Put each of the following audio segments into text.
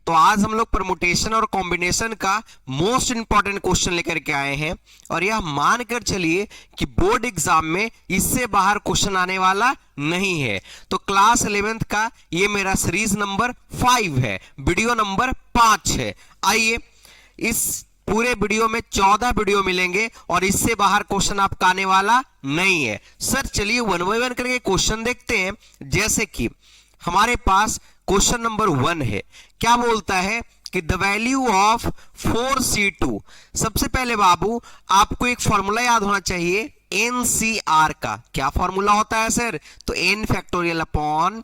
तो आज हम लोग परमुटेशन और कॉम्बिनेशन का मोस्ट इंपॉर्टेंट क्वेश्चन लेकर के आए हैं और यह मानकर चलिए कि बोर्ड एग्जाम में इससे बाहर क्वेश्चन आने वाला नहीं है। तो क्लास 11th का ये मेरा सीरीज नंबर 5 है, वीडियो नंबर 5 है। आइए, इस पूरे वीडियो में 14 वीडियो मिलेंगे और इससे बाहर क्वेश्चन आपका आने वाला नहीं है। सर चलिए वन बाय वन करके क्वेश्चन देखते हैं। जैसे कि हमारे पास क्वेश्चन नंबर 1 है, क्या बोलता है कि द वैल्यू ऑफ 4C2। सबसे पहले बाबू आपको एक फॉर्मूला याद होना चाहिए NCR का। क्या फॉर्मूला होता है सर? तो n factorial upon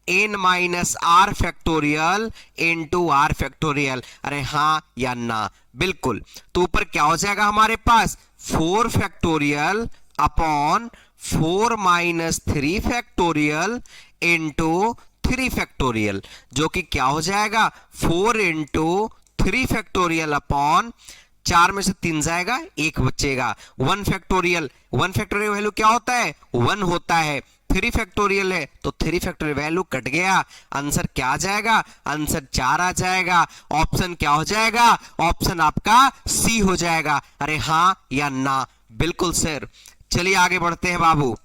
n minus r factorial into r factorial. अरे हाँ या ना? बिल्कुल। तो ऊपर क्या हो जाएगा हमारे पास 4 factorial upon 4 minus 3 factorial into 3 factorial, जो कि क्या हो जाएगा 4 इंटू 3 फैक्टोरियल अपॉन 4 में से 3 जाएगा, 1 बचेगा। 1 फैक्टोरियल, 1 फैक्टोरियल वैल्यू क्या होता है? 1 होता है। 3 फैक्टोरियल है तो 3 फैक्टोरियल वैल्यू कट गया, आंसर क्या आ जाएगा? आंसर 4 आ जाएगा। ऑप्शन क्या हो जाएगा? ऑप्शन आपका सी हो जाएगा। अरे हाँ या ना? बिल्कुल सर। चलिए आगे बढ़ते हैं बाबू।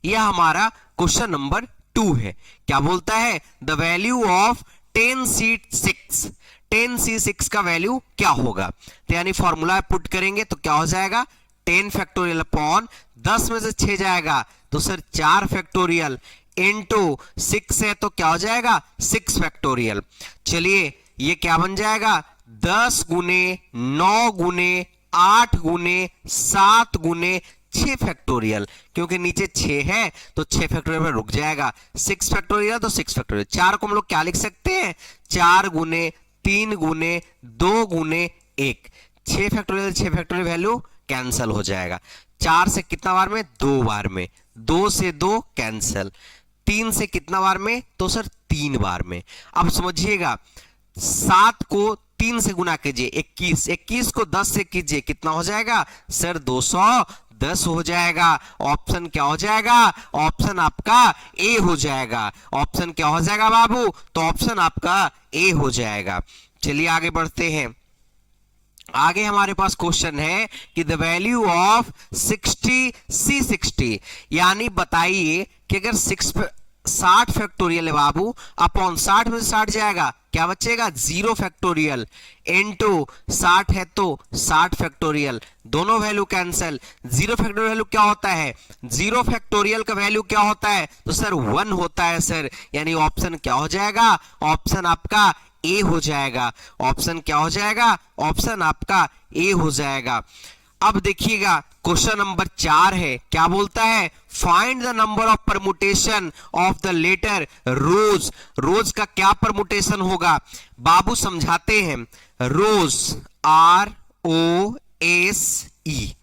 यह हमारा क्वेश्चन नंबर 2 है। क्या बोलता है? The value of 10C6। 10C6 का वैल्यू क्या होगा? तो यानी फॉर्मूला पुट करेंगे तो क्या हो जाएगा? 10 फैक्टोरियल अपॉन 10 में से 6 जाएगा तो सर 4 फैक्टोरियल इंटू 6 है तो क्या हो जाएगा? 6 फैक्टोरियल। चलिए ये क्या बन जाएगा? 10 गुने 9 गुने 8 गुने 7 गुने 6 फैक्टोरियल, क्योंकि नीचे 6 है तो 6 फैक्टोरियल में रुक जाएगा। 6 फैक्टोरियल तो 6 फैक्टोरियल। 4 को हम लोग क्या लिख सकते हैं? 4 गुने 3 गुने 2 गुने 1। 6 फैक्टोरियल 6 फैक्टोरियल वैल्यू कैंसल हो जाएगा। 4 से कितना बार में? 2 बार में। 2 से 2 कैंसल। 3 से कितना बार में? तो सर 3 बार में। अब समझिएगा, 7 को 3 से गुना कीजिए 21, 21 को 10 से कीजिए, कितना हो जाएगा सर? 210 हो जाएगा। ऑप्शन क्या हो जाएगा? ऑप्शन आपका ए हो जाएगा। ऑप्शन क्या हो जाएगा बाबू? तो ऑप्शन आपका ए हो जाएगा। चलिए आगे बढ़ते हैं। आगे हमारे पास क्वेश्चन है कि द वैल्यू ऑफ 60C60, यानी बताइए कि अगर 60 फैक्टोरियल है बाबू अपॉन 60 में से 60 जाएगा, क्या बचेगा? 0 फैक्टोरियल इनटू 60 है तो 60 फैक्टोरियल, दोनों वैल्यू कैंसिल। 0 फैक्टोरियल वैल्यू क्या होता है? 0 फैक्टोरियल का वैल्यू क्या होता है? तो सर 1 होता है सर। यानी ऑप्शन क्या हो जाएगा? ऑप्शन आपका ए हो जाएगा। ऑप्शन क्या हो जाएगा? ऑप्शन आपका ए हो जाएगा। अब देखिएगा क्वेश्चन नंबर 4 है। क्या बोलता है? Find the number of permutation of the letter rose. Rose का क्या परमुटेशन होगा बाबू? समझाते हैं। रोज ROSE,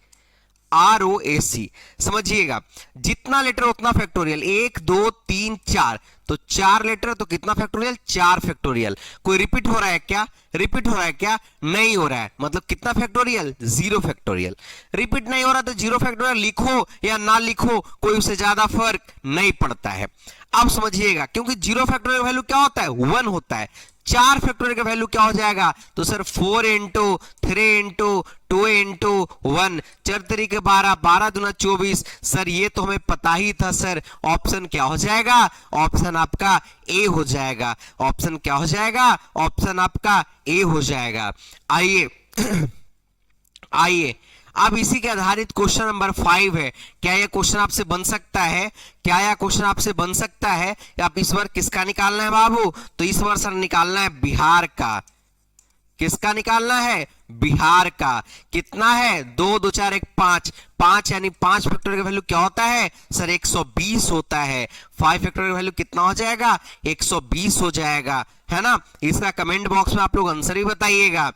ROAC। समझिएगा, जितना लेटर उतना फैक्टोरियल। 1 2 3 4, तो 4 लेटर तो कितना फैक्टोरियल? 4 फैक्टोरियल। कोई रिपीट हो रहा है क्या? रिपीट हो रहा है क्या? नहीं हो रहा है। मतलब कितना फैक्टोरियल? 0 फैक्टोरियल। रिपीट नहीं हो रहा तो 0 फैक्टोरियल लिखो या ना लिखो, कोई उससे ज्यादा फर्क नहीं पड़ता है। अब समझिएगा, क्योंकि 0 फैक्टोरियल वैल्यू क्या होता है? 1 होता है। 4 फैक्टोरियल का वैल्यू क्या हो जाएगा? तो सर 4 इंटू 3 इंटू 2 इंटू 1, 4 तरीके 12, 12 दूना 24। सर ये तो हमें पता ही था सर। ऑप्शन क्या हो जाएगा? ऑप्शन आपका ए हो जाएगा। ऑप्शन क्या हो जाएगा? ऑप्शन आपका ए हो जाएगा। आइए आइए, अब इसी के आधारित क्वेश्चन नंबर 5 है। क्या यह क्वेश्चन आपसे बन सकता है? क्या यह क्वेश्चन आपसे बन सकता है? आप इस बार किसका निकालना है बाबू? तो इस बार सर निकालना है बिहार का। किसका निकालना है? बिहार का। कितना है? 2 2 4 1 5, 5 यानी 5 फैक्टोरियल का वैल्यू क्या होता है सर? 120 होता है। 5 फैक्टोरियल का वैल्यू कितना हो जाएगा? 120 हो जाएगा, है ना? इसका कमेंट बॉक्स में आप लोग आंसर भी बताइएगा।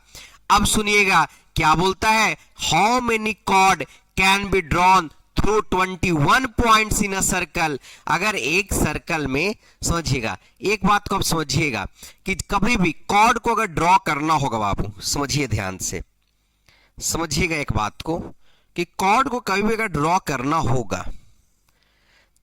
अब सुनिएगा क्या बोलता है? How many chord can be drawn through 21 points in a circle. अगर एक सर्कल में, समझिएगा एक बात को आप समझिएगा कि कभी भी कॉर्ड को अगर ड्रॉ करना होगा बाबू, समझिए ध्यान से, समझिएगा एक बात को कि कॉर्ड को कभी भी अगर ड्रॉ करना होगा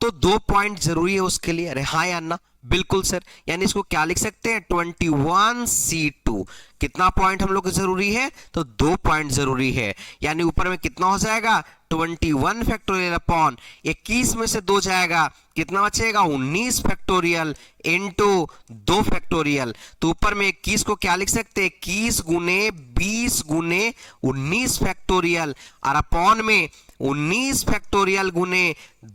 तो 2 पॉइंट जरूरी है उसके लिए। अरे हाँ या ना? बिल्कुल सर, यानी इसको क्या लिख सकते हैं 21C2। कितना पॉइंट हम लोग को जरूरी है, तो 2 पॉइंट जरूरी है, यानी ऊपर में कितना हो जाएगा 21 फैक्टोरियल अपॉन 21 में से 2 जाएगा, कितना बचेगा 19 फैक्टोरियल इंटू 2 फैक्टोरियल। तो ऊपर में 21 को क्या लिख सकते हैं 21 गुने 20 गुने 19 फैक्टोरियल, और अपॉन में 19 फैक्टोरियल गुने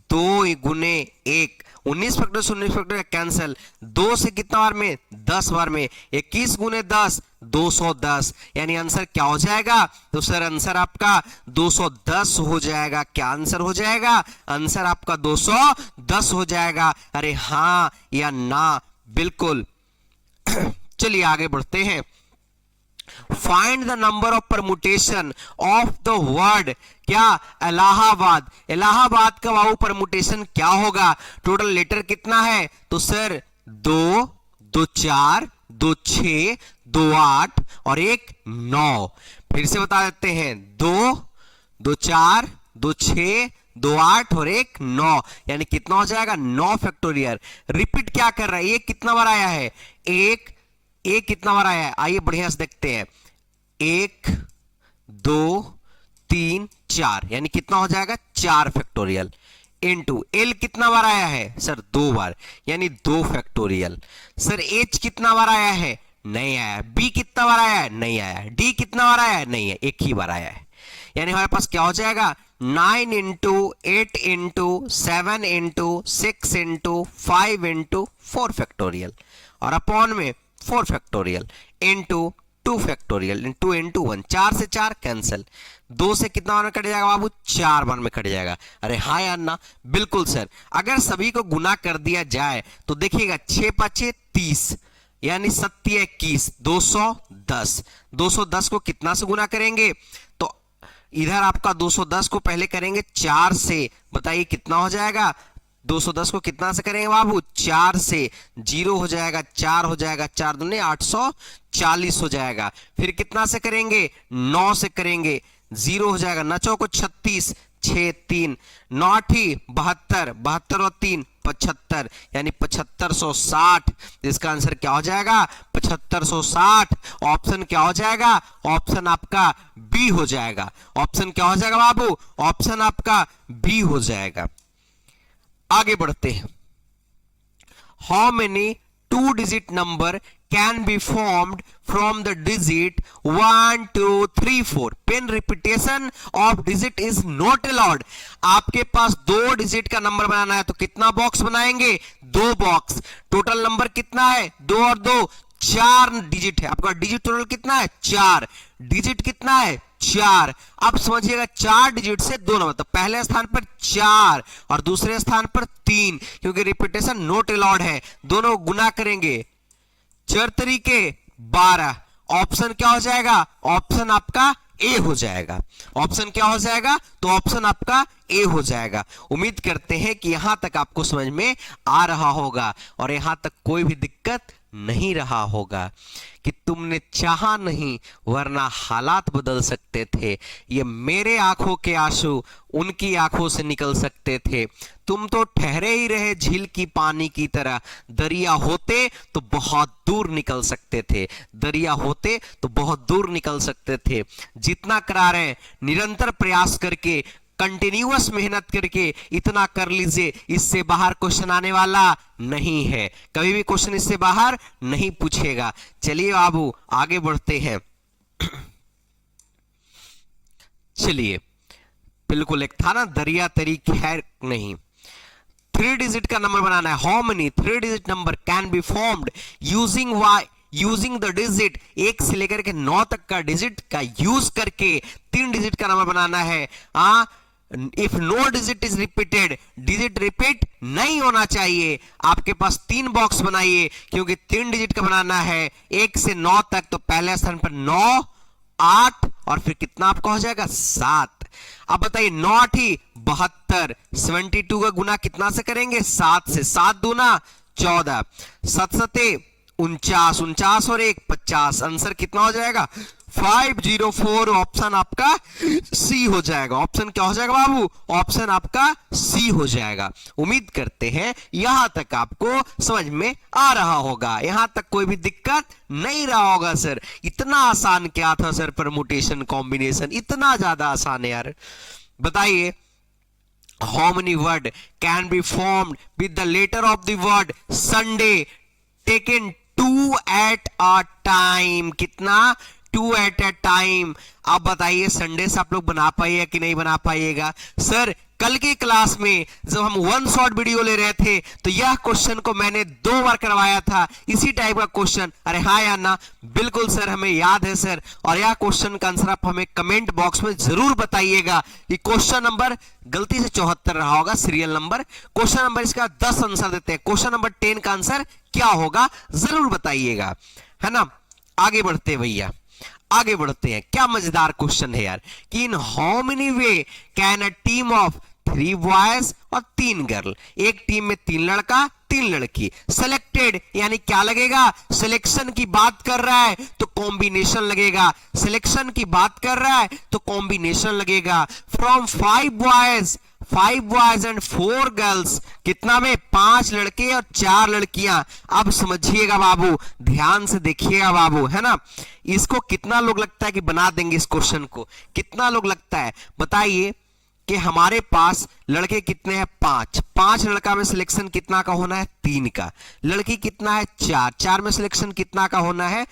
2 गुने 1, 19 फैक्टोरियल से 19 फैक्टोरियल कैंसिल, 2 से कितना बार में 10 बार में, 21 गुने 10 210, यानी आंसर क्या हो जाएगा, तो सर आंसर आपका 210 हो जाएगा। क्या आंसर हो जाएगा, आंसर आपका 210 हो जाएगा। अरे हाँ या ना, बिल्कुल। चलिए आगे बढ़ते हैं। Find the number of permutation of the word क्या इलाहाबाद। इलाहाबाद का बाबू परमुटेशन क्या होगा, टोटल लेटर कितना है, तो सर 2 2 4 2 6 2 8 और 1 9। फिर से बता देते हैं 2 2 4 2 6 2 8 और 1 9, यानी कितना हो जाएगा 9 फैक्टोरियल। रिपीट क्या कर रहा है, ये कितना बार आया है, एक कितना बार आया है, आइए बढ़िया से देखते हैं, 1 2 3 4, यानी कितना हो जाएगा 4 फैक्टोरियल इनटू एल कितना बार आया है, सर 2 बार, यानी 2 फैक्टोरियल। सर एच कितना बार आया है, नहीं आया। बी कितना बार आया है, नहीं आया। डी कितना बार आया है, नहीं है, एक ही बार आया है। यानी हमारे पास क्या हो जाएगा 9 into 8 into 7 into 6 into 5 into 4 factorial, और अपॉन में 4 factorial into 2 factorial into into 1, 4 से 4 कैंसिल, 2 से कितना बार में कट जाएगा बाबू, 4 बार में कट जाएगा। अरे हाँ या ना, बिल्कुल सर। अगर सभी को गुना कर दिया जाए तो देखिएगा 6 5 30, यानी 7 21 210। 210 को कितना से गुना करेंगे, तो इधर आपका 210 को पहले करेंगे 4 से, बताइए कितना हो जाएगा, 210 को कितना से करेंगे बाबू, 4 से, 0 हो जाएगा, 4 हो जाएगा, 4 दूनी 840 हो जाएगा। फिर कितना से करेंगे, 9 से करेंगे, 0 हो जाएगा, 9 चौको 36, 6 3 9 8 72, 72 और 3 75, यानी 7560। इसका आंसर क्या हो जाएगा 7560। ऑप्शन क्या हो जाएगा, ऑप्शन आपका बी हो जाएगा। ऑप्शन क्या हो जाएगा बाबू, ऑप्शन आपका बी हो जाएगा। आगे बढ़ते हैं। How many 2 digit number can be formed from the digit 1 2 3 4 pen repetition of digit is not allowed। आपके पास 2 डिजिट का नंबर बनाना है तो कितना बॉक्स बनाएंगे, 2 बॉक्स। टोटल नंबर कितना है, 2 और 2 4 डिजिट है। आपका डिजिट टोटल कितना है, 4। डिजिट कितना है, 4। अब समझिएगा 4 डिजिट से 2 नंबर, तो पहले स्थान पर 4 और दूसरे स्थान पर 3, क्योंकि रिपीटेशन नॉट अलाउड है। दोनों गुना करेंगे 4 तरीके 12। ऑप्शन क्या हो जाएगा, ऑप्शन आपका ए हो जाएगा। ऑप्शन क्या हो जाएगा, तो ऑप्शन आपका ए हो जाएगा। उम्मीद करते हैं कि यहां तक आपको समझ में आ रहा होगा और यहां तक कोई भी दिक्कत नहीं रहा होगा कि तुमने चाहा नहीं वरना हालात बदल सकते थे। ये मेरे आंखों के आंसू उनकी आंखों से निकल सकते थे। तुम तो ठहरे ही रहे झील की पानी की तरह, दरिया होते तो बहुत दूर निकल सकते थे। दरिया होते तो बहुत दूर निकल सकते थे। जितना करा रहे निरंतर प्रयास करके, कंटिन्यूअस मेहनत करके इतना कर लीजिए, इससे बाहर क्वेश्चन आने वाला नहीं है। कभी भी क्वेश्चन इससे बाहर नहीं पूछेगा। चलिए बाबू आगे बढ़ते हैं। चलिए, बिल्कुल एक था ना दरिया तरी खैर नहीं, 3 डिजिट का नंबर बनाना है। How many 3 digit number can be formed using the digit, 1 से लेकर के 9 तक का डिजिट का यूज करके 3 डिजिट का नंबर बनाना है। If no digit is repeated, digit repeat नहीं होना चाहिए। आपके पास 3 बॉक्स बनाइए, क्योंकि 3 डिजिट का बनाना है 1 से 9 तक। तो पहले स्थान पर 9 8 और फिर कितना आपका हो जाएगा 7। अब बताइए 9 8 72, 72 का गुना कितना से करेंगे, 7 से। 7 दूना 14, 7 7 49, 49 और 1 50, आंसर कितना हो जाएगा 504। ऑप्शन आपका सी हो जाएगा। ऑप्शन क्या हो जाएगा बाबू, ऑप्शन आपका सी हो जाएगा। उम्मीद करते हैं यहां तक आपको समझ में आ रहा होगा, यहां तक कोई भी दिक्कत नहीं रहा होगा। सर इतना आसान क्या था सर, परमुटेशन कॉम्बिनेशन इतना ज्यादा आसान है यार। बताइए, how many word can be formed with the letter of the word Sunday taken 2 at a time? कितना 2 at a time। अब बताइए संडे से आप लोग बना पाइएगा कि नहीं बना पाइएगा। सर कल की क्लास में जब हम वन शॉट वीडियो ले रहे थे तो यह क्वेश्चन को मैंने 2 बार करवाया था, इसी टाइप का क्वेश्चन। अरे हाँ या ना, बिल्कुल सर हमें याद है सर। और यह क्वेश्चन का आंसर आप हमें कमेंट बॉक्स में जरूर बताइएगा कि क्वेश्चन नंबर गलती से 74 रहा होगा सीरियल नंबर। क्वेश्चन नंबर इसका 10 आंसर देते हैं, क्वेश्चन नंबर 10 का आंसर क्या होगा जरूर बताइएगा, है ना। आगे बढ़ते भैया, आगे बढ़ते हैं। क्या मजेदार क्वेश्चन है यार कि in how many way can a team of 3 boys और 3 गर्ल, एक टीम में 3 लड़का 3 लड़की सेलेक्टेड, यानी क्या लगेगा, सिलेक्शन की बात कर रहा है तो कॉम्बिनेशन लगेगा, सिलेक्शन की बात कर रहा है तो कॉम्बिनेशन लगेगा। फ्रॉम 5 बॉयज एंड 4 गर्ल्स, कितना में 5 लड़के और 4 लड़कियां। अब समझिएगा बाबू, ध्यान से देखिएगा बाबू, है ना। इसको कितना लोग लगता है कि बना देंगे इस क्वेश्चन को, कितना लोग लगता है बताइए कि हमारे पास लड़के कितने हैं 5 लड़का में सिलेक्शन कितना का होना है 3 का, लड़की कितना है 4 में सिलेक्शन कितना का होना है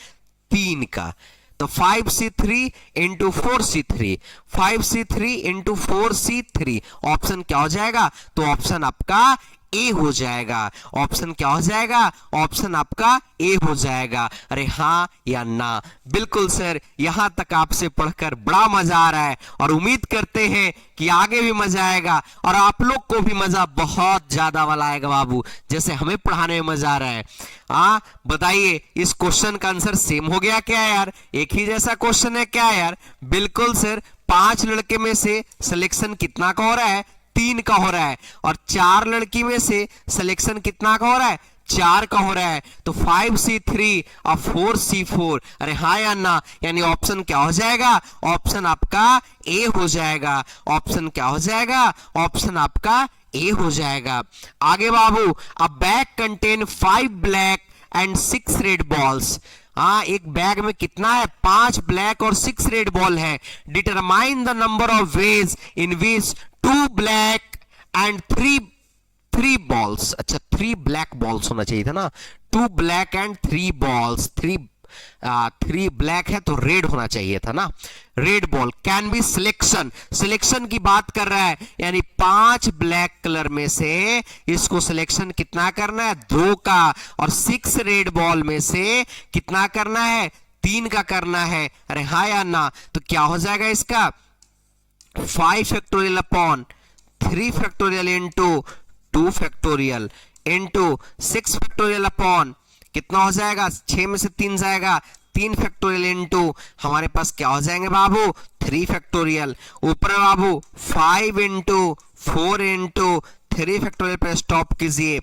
3 का। तो 5C3 into 4C3, 5C3 into 4C3, option क्या हो जाएगा, तो ऑप्शन आपका ए हो जाएगा। ऑप्शन क्या हो जाएगा, ऑप्शन आपका ए हो जाएगा। अरे हाँ या ना, बिल्कुल सर, यहां तक आपसे पढ़कर बड़ा मजा आ रहा है और उम्मीद करते हैं कि आगे भी मजा आएगा और आप लोग को भी मजा बहुत ज्यादा वाला आएगा बाबू, जैसे हमें पढ़ाने में मजा आ रहा है। हाँ बताइए, इस क्वेश्चन का आंसर सेम हो गया क्या यार, एक ही जैसा क्वेश्चन है क्या यार। बिल्कुल सर, 5 लड़के में से सिलेक्शन कितना का हो रहा है 3 का हो रहा है, और 4 लड़की में से सिलेक्शन कितना का हो रहा है 4 का हो रहा है। तो 5C3 और 4C4, अरे हाँ या ना, यानी ऑप्शन क्या हो जाएगा, ऑप्शन आपका ए हो जाएगा। ऑप्शन क्या हो जाएगा, ऑप्शन आपका ए हो जाएगा। आगे बाबू, a bag contain 5 black and 6 red balls. हाँ, एक बैग में कितना है 5 ब्लैक और 6 रेड बॉल है। Determine the number of ways in which 2 black and 3 balls. अच्छा, 3 ब्लैक बॉल्स होना चाहिए था ना, 2 ब्लैक एंड 3 बॉल्स, 3 ब्लैक है तो रेड होना चाहिए था ना, red ball can be selection. Selection की बात कर रहा है, यानी 5 ब्लैक कलर में से इसको सिलेक्शन कितना करना है 2 का, और 6 रेड बॉल में से कितना करना है 3 का करना है। अरे हाँ या ना, तो क्या हो जाएगा इसका 5 factorial upon 3 factorial into 2 factorial into 6 factorial upon कितना हो जाएगा, 6 में से 3 जाएगा 3 फैक्टोरियल इंटू हमारे पास क्या हो जाएंगे बाबू 3 फैक्टोरियल। ऊपर बाबू 5 इंटू 4 इंटू 3 फैक्टोरियल पर स्टॉप कीजिए,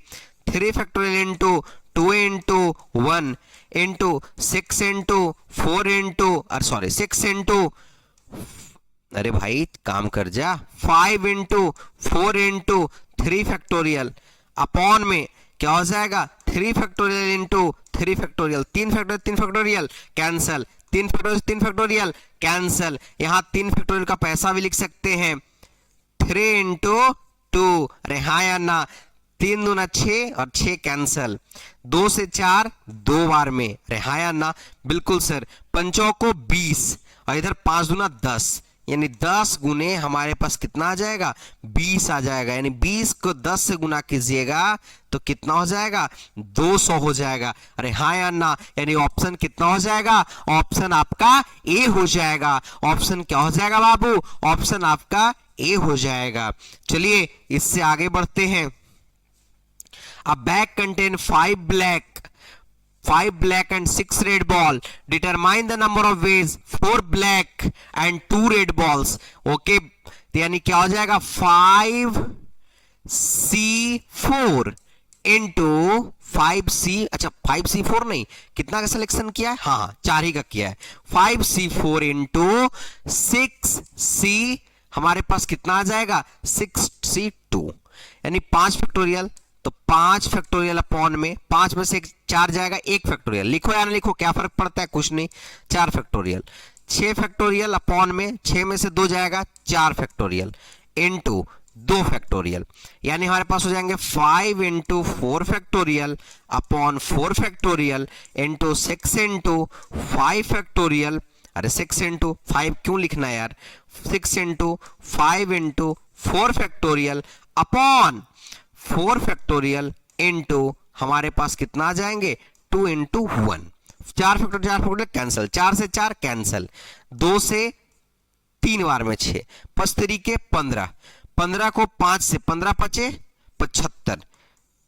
3 factorial into 2 into 1 into 6 into 4 into 6 into, अरे भाई काम कर जा, 5 इंटू 4 इंटू 3 फैक्टोरियल अपॉन में क्या हो जाएगा 3 factorial into 3 factorial, 3 factorial cancel, 3 factorial cancel. यहां 3 फैक्टोरियल का पैसा भी लिख सकते हैं 3 इंटू 2। अरे हाँ या ना, 3 दूना 6 और 6 कैंसल, 2 से 4 2 बार में। अरे हाँ या ना, बिल्कुल सर। 5 को 20 और इधर 5 दूना 10, यानी 10 गुने हमारे पास कितना आ जाएगा 20 आ जाएगा, यानी 20 को 10 से गुना कीजिएगा तो कितना हो जाएगा 200 हो जाएगा। अरे हाँ या ना, यानी ऑप्शन कितना हो जाएगा, ऑप्शन आपका ए हो जाएगा। ऑप्शन क्या हो जाएगा बाबू, ऑप्शन आपका ए हो जाएगा। चलिए इससे आगे बढ़ते हैं। अ bag contain 5 black and 6 red ball. Determine the number of ways 4 black and 2 red balls. Okay, यानी क्या हो जाएगा 5C4 into 5C, अच्छा 5C4 नहीं, कितना का सिलेक्शन किया है, हाँ 4 ही का किया है। 5C4 इंटू 6C, हमारे पास कितना आ जाएगा 6C2, यानी 5 फैक्टोरियल। तो 5 फैक्टोरियल अपॉन में 5 में से 4 जाएगा, 1 फैक्टोरियल। लिखो या ना लिखो, क्या फर्क पड़ता है, कुछ नहीं, 4 फैक्टोरियल। 6 फैक्टोरियल अपॉन में 6 में से 2 जाएगा, 4 फैक्टोरियल इंटू 2 फैक्टोरियल, यानी हमारे पास हो जाएंगे 5 into 4 factorial upon 4 factorial into 6 into 5 factorial. अरे 6 इंटू 5 क्यों लिखना है यार, 6 into 5 into 4 factorial upon 4 factorial into हमारे पास कितना आ जाएंगे 2 इंटू 1। 4 फैक्टोरियल कैंसिल, 4 से 4 कैंसिल, 2 से 3 बार में 6, 5 तरीके 15, 15 को 5 से 15 बचे 75,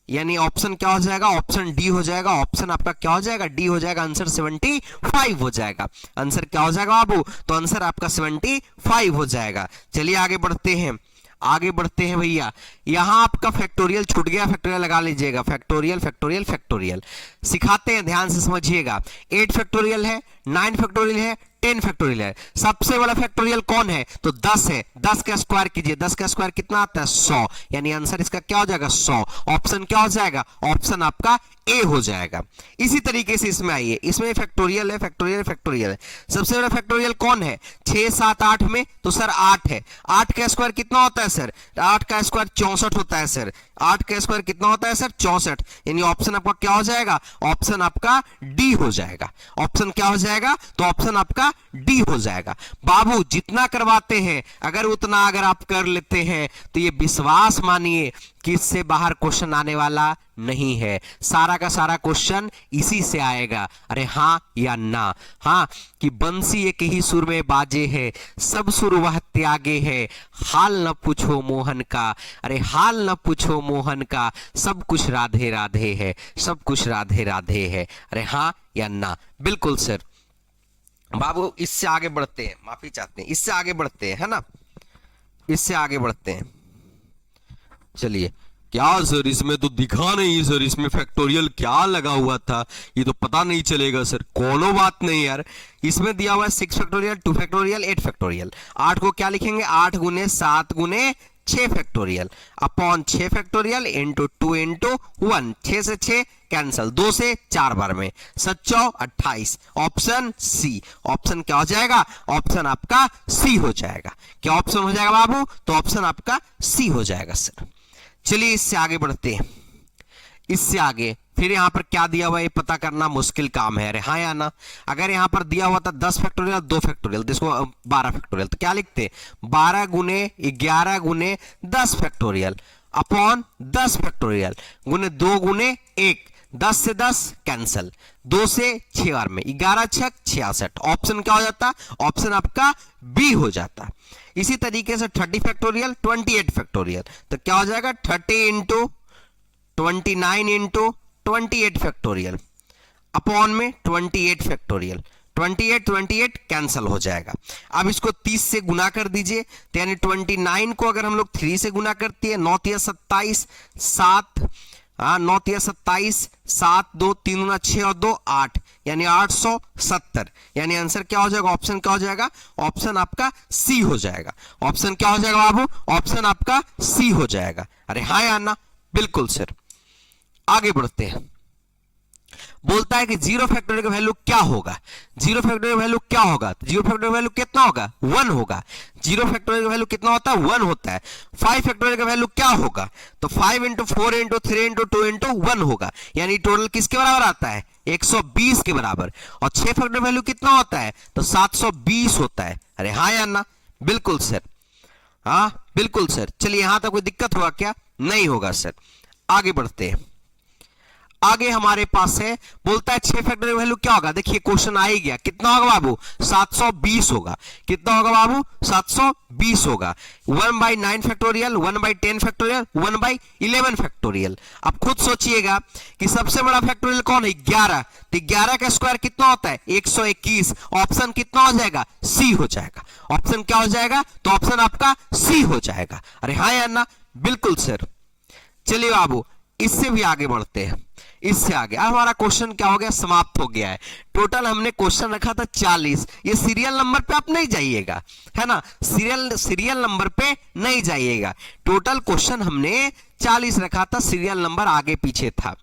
यानी ऑप्शन क्या हो जाएगा, ऑप्शन डी हो जाएगा। ऑप्शन आपका क्या हो जाएगा, डी हो जाएगा। आंसर 75 हो जाएगा। आंसर क्या हो जाएगा बाबू, तो आंसर आपका 75 हो जाएगा। चलिए आगे बढ़ते हैं, आगे बढ़ते हैं भैया। यहां आपका फैक्टोरियल छूट गया, फैक्टोरियल लगा लीजिएगा, फैक्टोरियल फैक्टोरियल फैक्टोरियल सिखाते हैं, ध्यान से समझिएगा। 8 फैक्टोरियल है, 9 फैक्टोरियल है, 10 फैक्टोरियल है। सबसे बड़ा फैक्टोरियल कौन है, तो 10 है। 10 का स्क्वायर कीजिए, 10 का स्क्वायर कितना आता है 100, यानी आंसर इसका क्या हो जाएगा 100। ऑप्शन क्या हो जाएगा, ऑप्शन आपका ए हो जाएगा। इसी तरीके से इसमें आइए, इसमें फैक्टोरियल है, फैक्टोरियल फैक्टोरियल है। सबसे बड़ा फैक्टोरियल कौन है, 6 7 8 में, तो सर 8 है। 8 का स्क्वायर कितना होता है सर, 8 का स्क्वायर 64 होता है सर। 8 का स्क्वायर कितना होता है सर 64, यानी ऑप्शन आपका क्या हो जाएगा, ऑप्शन आपका डी हो जाएगा। ऑप्शन क्या हो जाएगा, तो ऑप्शन आपका डी हो जाएगा। बाबू जितना करवाते हैं अगर उतना अगर आप कर लेते हैं तो ये विश्वास मानिए कि इससे बाहर क्वेश्चन आने वाला नहीं है। सारा का सारा क्वेश्चन इसी से आएगा। अरे हाँ या ना, हाँ कि बंसी एक ही सुर में बाजे है, सब सुर वह त्यागे है, हाल न पूछो मोहन का, अरे हाल न पूछो मोहन का, सब कुछ राधे राधे है, सब कुछ राधे राधे है। अरे हाँ या ना, बिल्कुल सर। बाबू इससे आगे बढ़ते हैं, माफी चाहते हैं, इससे आगे बढ़ते हैं, है ना, इससे आगे बढ़ते हैं। चलिए, क्या सर इसमें तो दिखा नहीं सर, इसमें फैक्टोरियल क्या लगा हुआ था, ये तो पता नहीं चलेगा सर। कोनो बात नहीं यार, इसमें दिया हुआ है 6 फैक्टोरियल, 2 फैक्टोरियल, 8 फैक्टोरियल। 8 को क्या लिखेंगे, 8 गुने 7 गुने 6 factorial upon 6 factorial into 2 into 1। 6 से 6 कैंसल, 2 से 4 बार में 7 28, ऑप्शन सी। ऑप्शन क्या हो जाएगा, ऑप्शन आपका सी हो जाएगा। क्या ऑप्शन हो जाएगा बाबू, तो ऑप्शन आपका सी हो जाएगा सर। चलिए इससे आगे बढ़ते हैं, इससे आगे फिर यहां पर क्या दिया हुआ है ये पता करना मुश्किल काम है। अरे हाँ या ना, अगर यहां पर दिया हुआ था 10 फैक्टोरियल 2 फैक्टोरियल, तो इसको 12 फैक्टोरियल, तो क्या लिखते 12 गुने 11 गुने 10 फैक्टोरियल अपॉन 10 फैक्टोरियल गुने 2 गुने 1। 10 से 10 कैंसल, 2 से 6 बार में 11 6 66। ऑप्शन क्या हो जाता, ऑप्शन आपका बी हो जाता। इसी तरीके से 30 फैक्टोरियल 28 फैक्टोरियल, तो क्या हो जाएगा 30 इंटू 29 इंटू 28 फैक्टोरियल अपॉन में 28 फैक्टोरियल। 28 कैंसल हो जाएगा। अब इसको 30 से गुना कर दीजिए, तो यानी 29 को अगर हम लोग 3 से गुना करते हैं, 9 3 27 7, 9 3 27 7 2 3 गुना 6 और 2 8, यानी 870। यानी आंसर क्या हो जाएगा, ऑप्शन क्या हो जाएगा, ऑप्शन आपका सी हो जाएगा। ऑप्शन क्या हो जाएगा बाबू, ऑप्शन आपका सी हो जाएगा। अरे हाँ या ना, बिल्कुल सर। आगे बढ़ते हैं, बोलता है कि 0 फैक्टोरियल का वैल्यू क्या होगा। 0 फैक्टोरियल का वैल्यू क्या होगा, 0 फैक्टोरियल का वैल्यू कितना होगा 1 होगा। 0 फैक्टोरियल का वैल्यू कितना होता है 1 होता है। 5 फैक्टोरियल का वैल्यू क्या होगा, तो 5 इंटू 4 इंटू 3 इंटू 2 इंटू 1 होगा, यानी टोटल किसके बराबर आता है 120 के बराबर। और 6 फैक्टोरियल वैल्यू कितना होता है, तो 720 होता है। अरे हाँ या ना, बिल्कुल सर, हाँ बिल्कुल सर। चलिए यहां तक कोई दिक्कत होगा क्या, नहीं होगा सर। आगे बढ़ते हैं, आगे हमारे पास है, बोलता है 6 फैक्टोरियल वैल्यू क्या होगा। देखिए क्वेश्चन आ ही गया, कितना होगा बाबू 720 होगा। कितना होगा बाबू 720 होगा। 1/9 फैक्टोरियल, 1/10 फैक्टोरियल, 1/11 फैक्टोरियल। अब खुद सोचिएगा कि सबसे बड़ा फैक्टोरियल कौन है 11, तो 11 का स्क्वायर कितना होता है 121। ऑप्शन कितना हो जाएगा, सी हो जाएगा। ऑप्शन क्या हो जाएगा, तो ऑप्शन आपका सी हो जाएगा। अरे हाँ या ना, बिल्कुल सर। चलिए बाबू इससे भी आगे बढ़ते हैं, इससे आगे। अब हमारा क्वेश्चन क्या हो गया, समाप्त हो गया है। टोटल हमने क्वेश्चन रखा था 40। ये सीरियल नंबर पे आप नहीं जाइएगा, है ना, सीरियल नंबर पे नहीं जाइएगा। टोटल क्वेश्चन हमने 40 रखा था, सीरियल नंबर आगे पीछे था।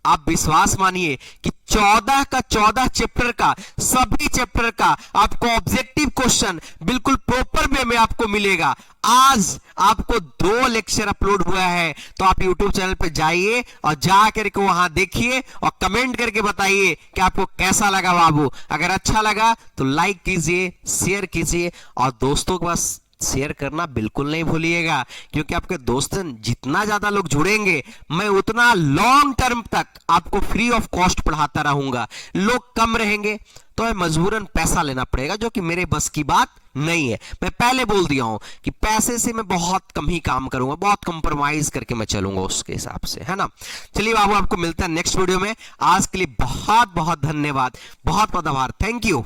आप विश्वास मानिए कि 14 का 14 चैप्टर का, सभी चैप्टर का आपको ऑब्जेक्टिव क्वेश्चन बिल्कुल प्रॉपर वे में आपको मिलेगा। आज आपको 2 लेक्चर अपलोड हुआ है, तो आप YouTube चैनल पे जाइए और जा करके वहां देखिए और कमेंट करके बताइए कि आपको कैसा लगा बाबू। अगर अच्छा लगा तो लाइक कीजिए, शेयर कीजिए और दोस्तों के पास शेयर करना बिल्कुल नहीं भूलिएगा, क्योंकि आपके दोस्त जितना ज्यादा लोग जुड़ेंगे, मैं उतना लॉन्ग टर्म तक आपको फ्री ऑफ कॉस्ट पढ़ाता रहूंगा। लोग कम रहेंगे तो मैं मजबूरन पैसा लेना पड़ेगा, जो कि मेरे बस की बात नहीं है। मैं पहले बोल दिया हूं कि पैसे से मैं बहुत कम ही काम करूंगा, बहुत कंप्रोमाइज करके मैं चलूंगा उसके हिसाब से, है ना। चलिए बाबू, आपको मिलता है नेक्स्ट वीडियो में। आज के लिए बहुत बहुत धन्यवाद, बहुत बहुत आभार, थैंक यू।